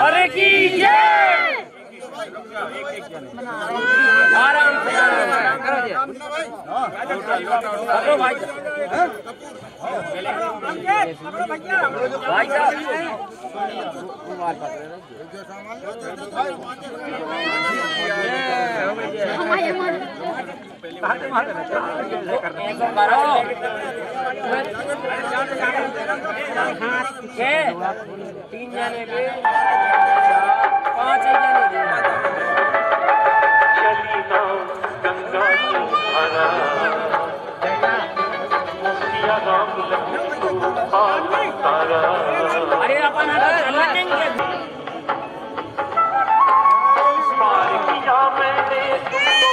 [SPEAKER 5] अरे की आराम से करो भाई भाई तीन जाने के 5 जाने के
[SPEAKER 11] चली ना गंगा की धारा, सिया राम लखन को पार उतारा।
[SPEAKER 5] अरे अपन चलेंगे
[SPEAKER 11] पार किया मैंने तुमको,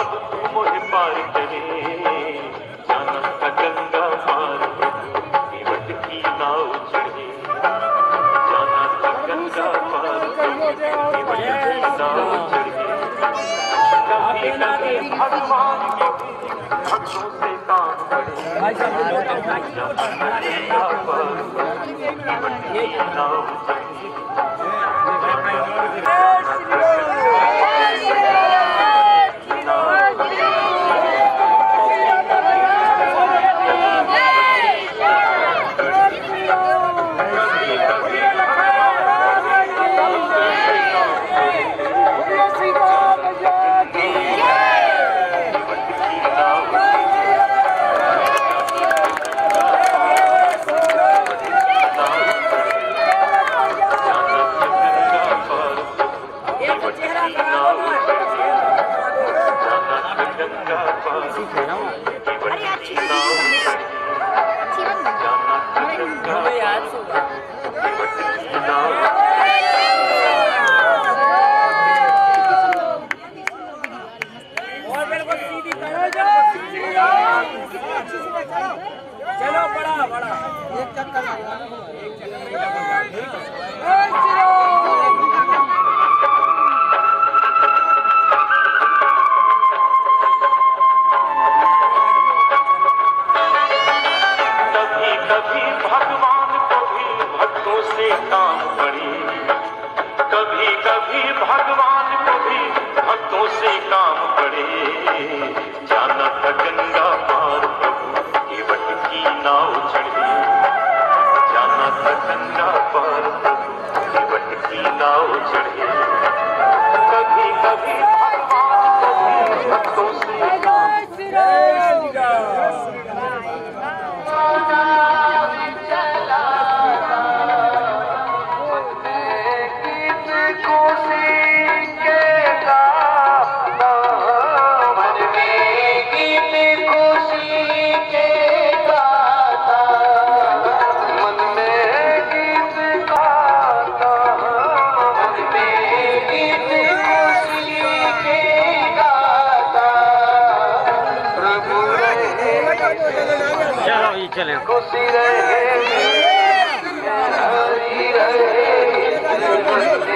[SPEAKER 11] अब तुम मुझे पार करे, जाना था गंगा पार जीवन की नाव चढ़ी, जाना था गंगा पार जीवन की नाव चढ़ी। कभी कभी भगवान के भक्तों से काम पड़े, जाना था गंगा पार जीवन की नाव चढ़ी। नाव चढ़े जाना था गंगा पार केवट की नाव चढ़े जाना था गंगा पार केवट की नाव
[SPEAKER 7] चलो बड़ा बड़ा एक चक्कर
[SPEAKER 11] कभी कभी भगवान को भी भक्तों से काम पड़े कभी कभी भगवान को भी भक्तों से काम पड़े जाना था गंगा पार प्रभु केवट की नाव चढ़े जाना था गंगा पार प्रभु केवट की नाव चढ़े कभी कभी भगवान को भी भक्तों से
[SPEAKER 7] चले
[SPEAKER 11] खुशी रहे हरी रहे